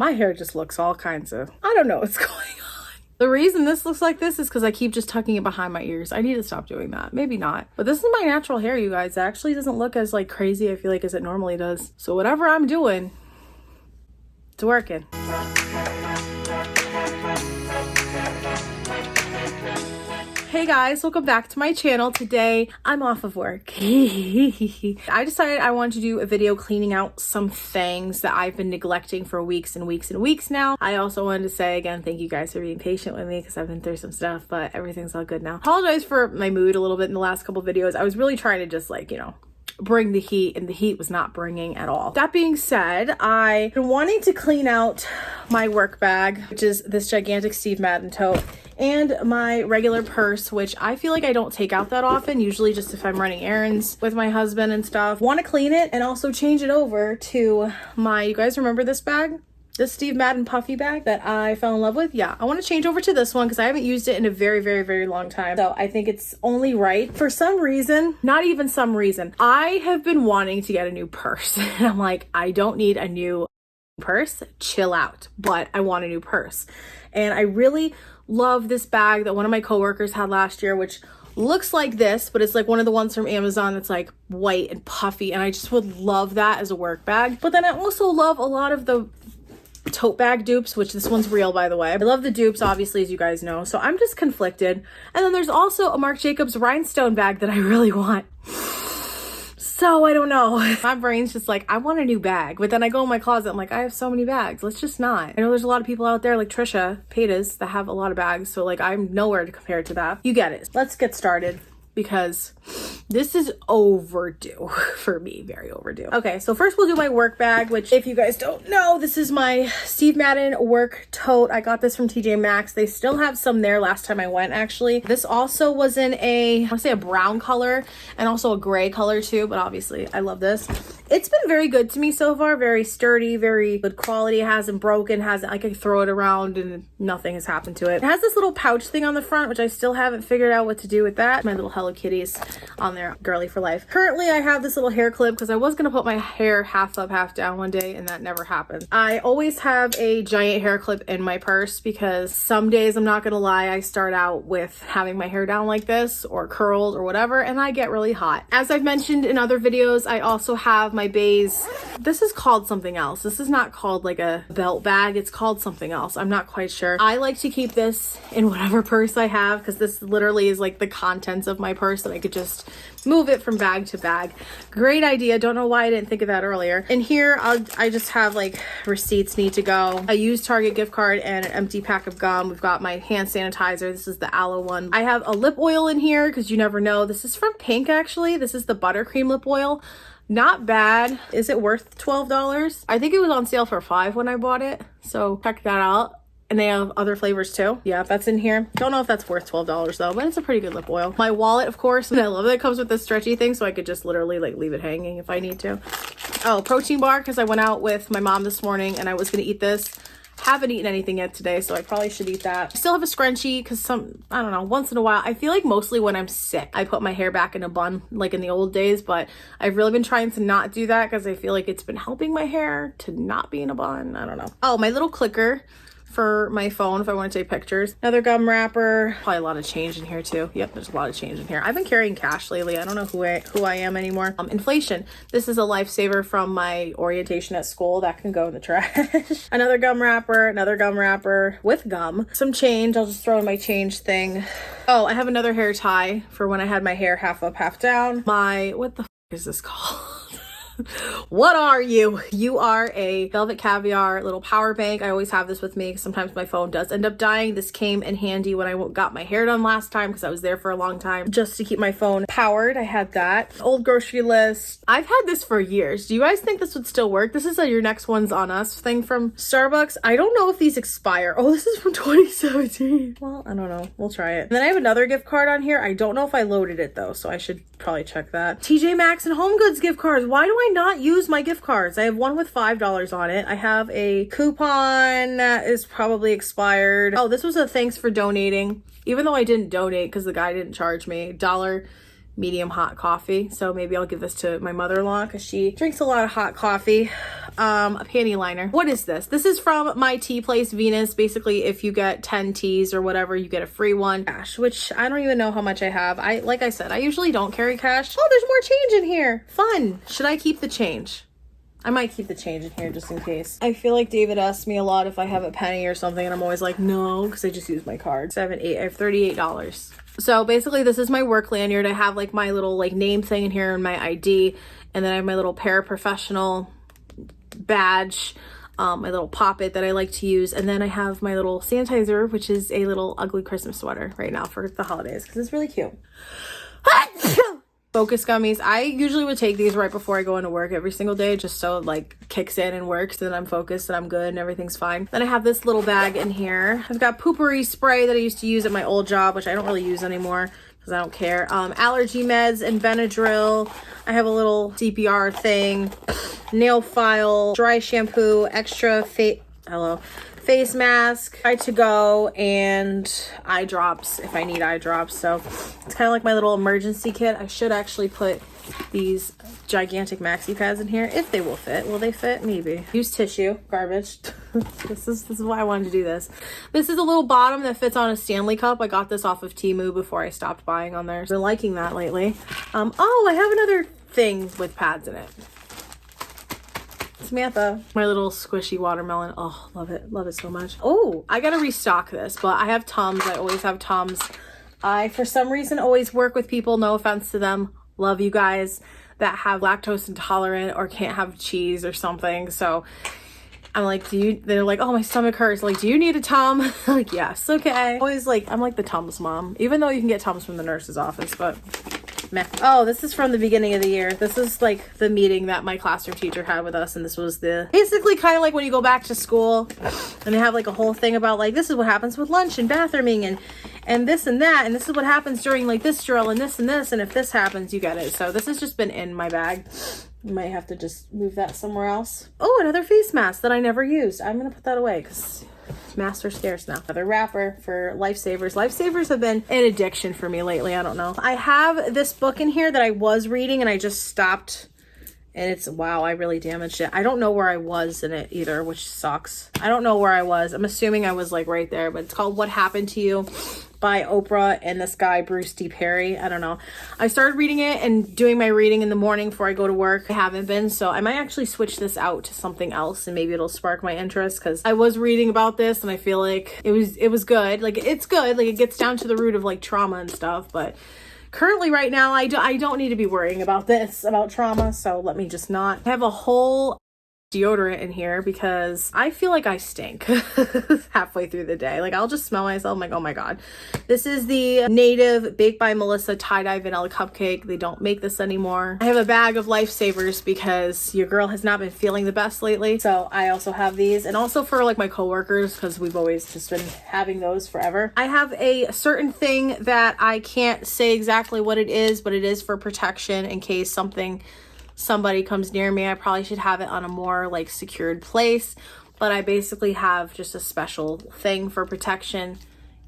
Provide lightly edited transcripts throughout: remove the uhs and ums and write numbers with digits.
My hair just looks all kinds of, I don't know what's going on. The reason this looks like this is because I keep just tucking it behind my ears. I need to stop doing that. Maybe not. But this is my natural hair, you guys. It actually doesn't look as like crazy, I feel like, as it normally does. So whatever I'm doing, it's working. Hey guys, welcome back to my channel. Today I'm off of work. I decided I wanted to do a video cleaning out some things that I've been neglecting for weeks and weeks and weeks now. I also wanted to say again, thank you guys for being patient with me because I've been through some stuff, but everything's all good now. Apologize for my mood a little bit in the last couple videos. I was really trying to just like, you know, bring the heat, and the heat was not bringing at all. That being said, I've been wanting to clean out my work bag, which is this gigantic Steve Madden tote, and my regular purse, which I feel like I don't take out that often, usually just if I'm running errands with my husband and stuff. Want to clean it and also change it over to my, you guys remember this bag? This Steve Madden puffy bag that I fell in love with? Yeah, I want to change over to this one because I haven't used it in a very, very, very long time. So I think it's only right. For some reason, not even some reason, I have been wanting to get a new purse. And I'm like, I don't need a new purse, chill out, but I want a new purse. And I really love this bag that one of my coworkers had last year, which looks like this, but it's like one of the ones from Amazon that's like white and puffy. And I just would love that as a work bag. But then I also love a lot of the tote bag dupes, which this one's real, by the way. I love the dupes, obviously, as you guys know. So I'm just conflicted. And then there's also a Marc Jacobs rhinestone bag that I really want. So I don't know. My brain's just like, I want a new bag. But then I go in my closet, I'm like, I have so many bags. Let's just not. I know there's a lot of people out there like Trisha Paytas that have a lot of bags. So like, I'm nowhere to compare to that. You get it. Let's get started, because this is overdue for me, very overdue. Okay, so first we'll do my work bag, which if you guys don't know, this is my Steve Madden work tote. I got this from TJ Maxx. They still have some there last time I went, actually. This also was in a, I want to say a brown color and also a gray color too, but obviously I love this. It's been very good to me so far, very sturdy, very good quality. It hasn't broken, I can throw it around and nothing has happened to it. It has this little pouch thing on the front, which I still haven't figured out what to do with that. My little Hello Kitties on there, girly for life. Currently, I have this little hair clip because I was gonna put my hair half up, half down one day, and that never happened. I always have a giant hair clip in my purse because some days, I'm not gonna lie, I start out with having my hair down like this or curled or whatever, and I get really hot. As I've mentioned in other videos, I also have my bays. This is called something else. This is not called like a belt bag. It's called something else. I'm not quite sure. I like to keep this in whatever purse I have because this literally is like the contents of my purse that I could just move it from bag to bag. Great idea. Don't know why I didn't think of that earlier. In here, I just have like receipts need to go. I use Target gift card and an empty pack of gum. We've got my hand sanitizer. This is the aloe one. I have a lip oil in here because you never know. This is from Pink, actually. This is the buttercream lip oil. Not bad. Is it worth $12? I think it was on sale for $5 when I bought it. So check that out. And they have other flavors too. Yeah, that's in here. Don't know if that's worth $12 though, but it's a pretty good lip oil. My wallet, of course, and I love that it comes with this stretchy thing so I could just literally like leave it hanging if I need to. Oh, protein bar, because I went out with my mom this morning and I was gonna eat this. Haven't eaten anything yet today, so I probably should eat that. I still have a scrunchie because I don't know, once in a while, I feel like mostly when I'm sick, I put my hair back in a bun like in the old days, but I've really been trying to not do that because I feel like it's been helping my hair to not be in a bun. I don't know. Oh, my little clicker for my phone if I want to take pictures. Another gum wrapper. Probably a lot of change in here too. Yep, there's a lot of change in here. I've been carrying cash lately. I don't know who I am anymore. Inflation. This is a lifesaver from my orientation at school. That can go in the trash. Another gum wrapper with gum. Some change. I'll just throw in my change thing. Oh, I have another hair tie for when I had my hair half up, half down. What the f is this called? What are you? You are a velvet caviar little power bank. I always have this with me because sometimes my phone does end up dying. This came in handy when I got my hair done last time because I was there for a long time just to keep my phone powered. I had that. Old grocery list. I've had this for years. Do you guys think this would still work? This is a Your Next One's on Us thing from Starbucks. I don't know if these expire. Oh, this is from 2017. Well, I don't know. We'll try it. And then I have another gift card on here. I don't know if I loaded it though, so I should probably check that. TJ Maxx and Home Goods gift cards. Why do I not use my gift cards? I have one with $5 on it. I have a coupon that is probably expired. Oh, this was a thanks for donating. Even though I didn't donate because the guy didn't charge me. $1 medium hot coffee. So maybe I'll give this to my mother-in-law because she drinks a lot of hot coffee. A panty liner. What is this? This is from my tea place, Venus. Basically, if you get 10 teas or whatever, you get a free one. Cash, which I don't even know how much I have. Like I said, I usually don't carry cash. Oh, there's more change in here. Fun. Should I keep the change? I might keep the change in here just in case. I feel like David asks me a lot if I have a penny or something, and I'm always like, no, because I just use my card. I have $38. So basically, this is my work lanyard. I have like my little like name thing in here and my ID, and then I have my little paraprofessional badge, my little poppet that I like to use, and then I have my little sanitizer, which is a little ugly Christmas sweater right now for the holidays because it's really cute. Focus gummies. I usually would take these right before I go into work every single day just so it like kicks in and works and I'm focused and I'm good and everything's fine. Then I have this little bag in here. I've got poopery spray that I used to use at my old job, which I don't really use anymore because I don't care. Allergy meds and Benadryl. I have a little CPR thing, nail file, dry shampoo, extra face mask, eye to go, and eye drops if I need eye drops. So it's kind of like my little emergency kit. I should actually put these gigantic maxi pads in here if they will fit. Will they fit? Maybe. Use tissue. Garbage. This is why I wanted to do this. This is a little bottom that fits on a Stanley cup. I got this off of Temu before I stopped buying on there. So I'm liking that lately. Oh, I have another thing with pads in it. Samantha. My little squishy watermelon. Oh, love it. Love it so much. Oh, I gotta restock this, but I have Tums. I always have Tums. I, for some reason, always work with people, no offense to them, love you guys, that have lactose intolerant or can't have cheese or something. So I'm like, they're like, oh, my stomach hurts. Like, do you need a Tum? I'm like, yes, okay. Always like, I'm like the Tums mom, even though you can get Tums from the nurse's office, but meh. Oh, this is from the beginning of the year. This is like the meeting that my classroom teacher had with us, and this was basically kind of like when you go back to school and they have like a whole thing about like, this is what happens with lunch and bathrooming and this and that, and this is what happens during like this drill and this, and if this happens, you get it. So this has just been in my bag. You might have to just move that somewhere else. Oh, another face mask that I never used. I'm gonna put that away because masks are scarce now. Another wrapper for Lifesavers. Lifesavers have been an addiction for me lately. I don't know. I have this book in here that I was reading and I just stopped, and it's, wow, I really damaged it. I don't know where I was in it either, which sucks. I don't know where I was. I'm assuming I was like right there, but it's called What Happened to You by Oprah and this guy, Bruce D. Perry. I don't know. I started reading it and doing my reading in the morning before I go to work. I haven't been, so I might actually switch this out to something else and maybe it'll spark my interest because I was reading about this and I feel like it was good. Like, it's good. Like, it gets down to the root of like trauma and stuff, but currently right now I don't need to be worrying about this, about trauma, so let me just not. I have a whole deodorant in here because I feel like I stink halfway through the day. Like, I'll just smell myself. I'm like, oh my god. This is the Native Baked by Melissa tie-dye vanilla cupcake. They don't make this anymore. I have a bag of Lifesavers because your girl has not been feeling the best lately, so I also have these, and also for like my coworkers because we've always just been having those forever. I have a certain thing that I can't say exactly what it is, but it is for protection in case somebody comes near me. I probably should have it on a more like secured place, but I basically have just a special thing for protection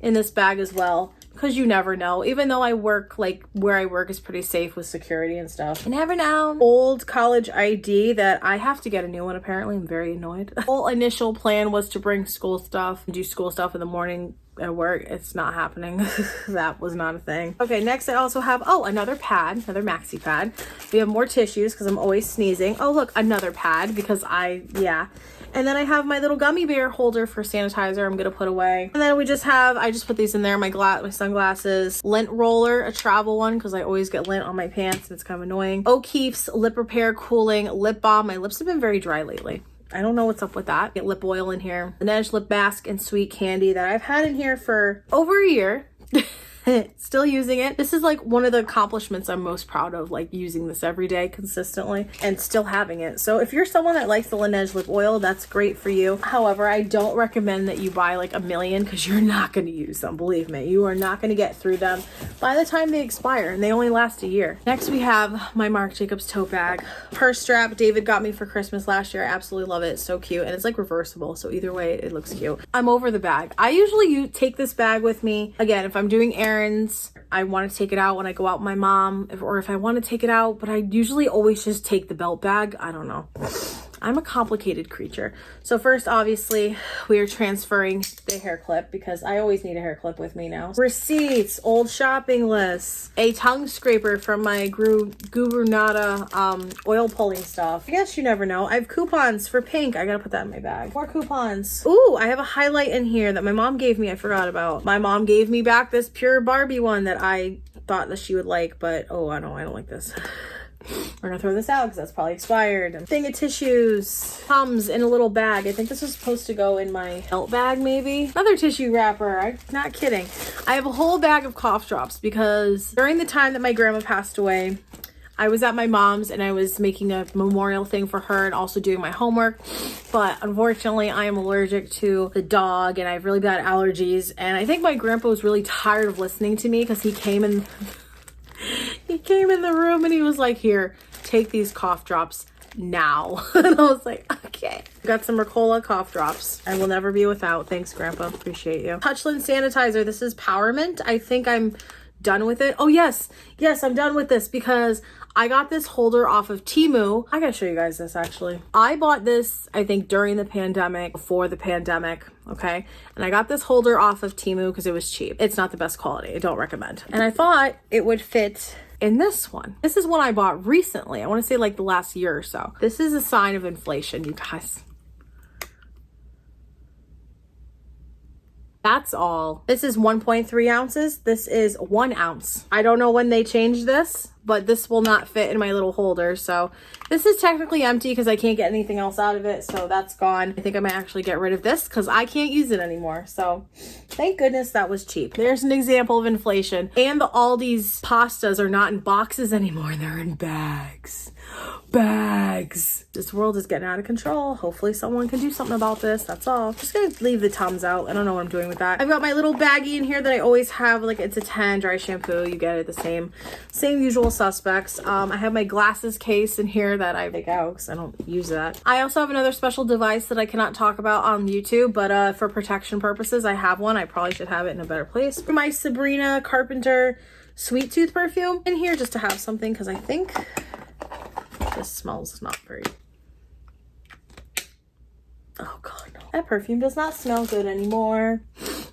in this bag as well, because you never know. Even though I work, like where I work is pretty safe with security and stuff, you never know. Old college ID that I have to get a new one apparently. I'm very annoyed. The whole initial plan was to bring school stuff and do school stuff in the morning at work. It's not happening. That was not a thing. Okay, next I also have, oh, another pad, another maxi pad. We have more tissues because I'm always sneezing. Oh, look, another pad because yeah. And then I have my little gummy bear holder for sanitizer I'm gonna put away. And then I just put these in there, my sunglasses, lint roller, a travel one because I always get lint on my pants and it's kind of annoying. O'Keeffe's lip repair cooling lip balm. My lips have been very dry lately. I don't know what's up with that. Get lip oil in here. The Laneige lip mask and sweet candy that I've had in here for over a year. Still using it. This is like one of the accomplishments I'm most proud of, like using this every day consistently and still having it. So if you're someone that likes the Laneige lip oil, that's great for you. However, I don't recommend that you buy like a million because you're not going to use them. Believe me, you are not going to get through them by the time they expire, and they only last a year. Next we have my Marc Jacobs tote bag. Purse strap David got me for Christmas last year. I absolutely love it. It's so cute, and it's like reversible, so either way it looks cute. I'm over the bag. I usually take this bag with me again if I'm doing errands errands. I want to take it out when I go out with my mom, or if I want to take it out, but I usually always just take the belt bag. I don't know. I'm a complicated creature. So first, obviously, we are transferring the hair clip because I always need a hair clip with me now. Receipts, old shopping lists, a tongue scraper from my Guru Nada oil pulling stuff. I guess you never know. I have coupons for pink. I gotta put that in my bag. More coupons. Ooh, I have a highlight in here that my mom gave me. I forgot about. My mom gave me back this pure Barbie one that I thought that she would like, but oh, I don't like this. We're gonna throw this out because that's probably expired. Thing of tissues comes in a little bag. I think this was supposed to go in my belt bag, maybe. Another tissue wrapper. I'm not kidding. I have a whole bag of cough drops because during the time that my grandma passed away, I was at my mom's and I was making a memorial thing for her and also doing my homework. But unfortunately, I am allergic to the dog and I have really bad allergies. And I think my grandpa was really tired of listening to me because he came in the room and he was like, here, take these cough drops now. And I was like, okay. Got some Ricola cough drops. I will never be without. Thanks, Grandpa. Appreciate you. Touchland sanitizer. This is Powermint. I think I'm done with it. Oh, yes. Yes, I'm done with this because I got this holder off of Temu. I gotta show you guys this actually. I bought this, I think, during the pandemic, before the pandemic, okay? And I got this holder off of Temu because it was cheap. It's not the best quality. I don't recommend. And I thought it would fit in this one. This is one I bought recently. I want to say like the last year or so. This is a sign of inflation, you guys. That's all. This is 1.3 ounces. This is 1 ounce. I don't know when they changed this, but this will not fit in my little holder. So this is technically empty because I can't get anything else out of it. So that's gone. I think I might actually get rid of this because I can't use it anymore. So thank goodness that was cheap. There's an example of inflation. And the Aldi's pastas are not in boxes anymore. They're in bags. Bags. This world is getting out of control. Hopefully someone can do something about this. That's all. Just gonna leave the Tums out. I don't know what I'm doing with that. I've got my little baggie in here that I always have. Like it's a 10 dry shampoo. You get it the same usual suspects. I have my glasses case in here that I take out because I don't use that. I also have another special device that I cannot talk about on YouTube, but for protection purposes, I have one. I probably should have it in a better place. For my Sabrina Carpenter Sweet Tooth perfume in here just to have something because I think this smells not very... Oh god, no. That perfume does not smell good anymore.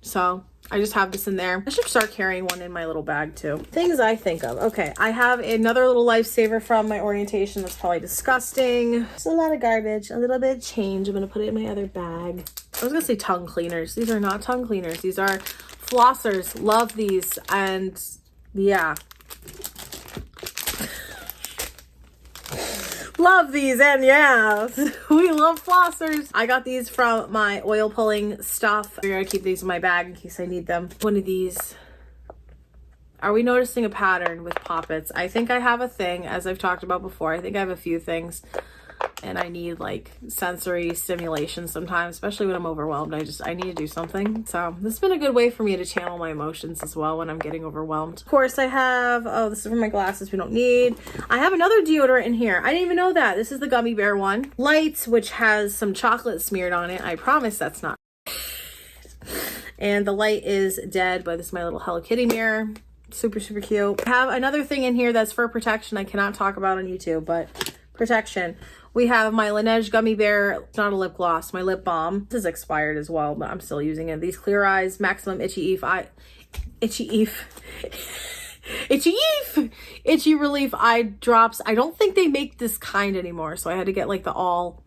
So I just have this in there. I should start carrying one in my little bag too. Things I think of. Okay, I have another little lifesaver from my orientation that's probably disgusting. It's a lot of garbage, a little bit of change. I'm gonna put it in my other bag. I was gonna say tongue cleaners. These are not tongue cleaners. These are flossers. Love these. And yeah. Love these, and yeah, we love flossers. I got these from my oil pulling stuff. I'm gonna keep these in my bag in case I need them. One of these. Are we noticing a pattern with poppets? I think I have a thing, as I've talked about before. I think I have a few things and I need like sensory stimulation sometimes, especially when I'm overwhelmed. I need to do something. So this has been a good way for me to channel my emotions as well when I'm getting overwhelmed. Of course I have, oh, this is for my glasses we don't need. I have another deodorant in here. I didn't even know that. This is the gummy bear one. Light, which has some chocolate smeared on it. I promise that's not. And the light is dead, but this is my little Hello Kitty mirror. Super, super cute. I have another thing in here that's for protection I cannot talk about on YouTube, but protection. We have my Laneige Gummy Bear. It's not a lip gloss, my lip balm. This is expired as well, but I'm still using it. These Clear Eyes Maximum Itchy Relief Eye Drops. I don't think they make this kind anymore, so I had to get like the all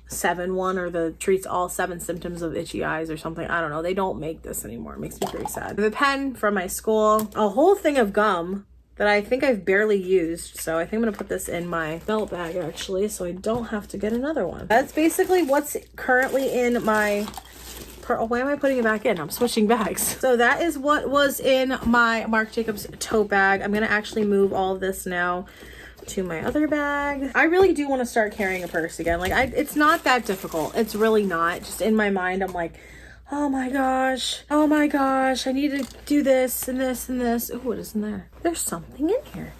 7 one or the treats all 7 symptoms of itchy eyes or something. I don't know. They don't make this anymore. It makes me very sad. I have a pen from my school, a whole thing of gum that I think I've barely used. So I think I'm gonna put this in my belt bag actually, so I don't have to get another one. That's basically what's currently in my, oh, why am I putting it back in? I'm switching bags. So that is what was in my Marc Jacobs tote bag. I'm gonna actually move all of this now to my other bag. I really do want to start carrying a purse again. Like it's not that difficult. It's really not. Just in my mind, I'm like, oh my gosh, I need to do this and this and this. Oh, what is in there? There's something in here.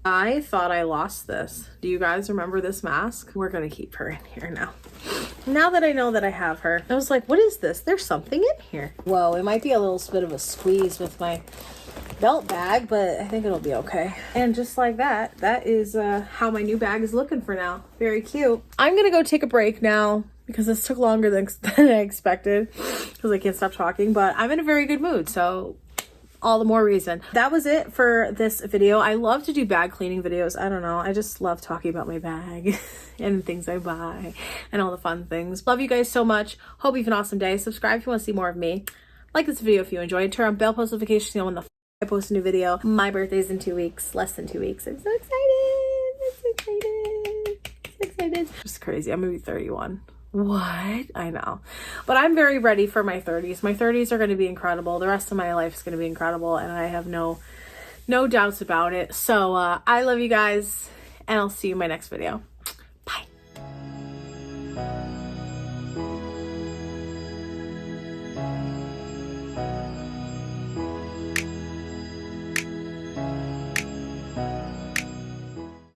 I thought I lost this. Do you guys remember this mask? We're gonna keep her in here now. Now that I know that I have her, I was like, what is this? There's something in here. Whoa, it might be a little bit of a squeeze with my belt bag, but I think it'll be okay. And just like that, that is how my new bag is looking for now. Very cute. I'm gonna go take a break now because this took longer than I expected because I can't stop talking, but I'm in a very good mood, so all the more reason. That was it for this video. I love to do bag cleaning videos. I don't know. I just love talking about my bag and things I buy and all the fun things. Love you guys so much. Hope you have an awesome day. Subscribe if you want to see more of me. Like this video if you enjoyed. Turn on bell post notifications to know when I post a new video. My birthday's in 2 weeks. Less than 2 weeks. I'm so excited. I'm so excited. So excited. Just crazy. I'm gonna be 31. What? I know. But I'm very ready for my 30s. My 30s are going to be incredible. The rest of my life is going to be incredible, and I have no doubts about it. So I love you guys, and I'll see you in my next video. Bye.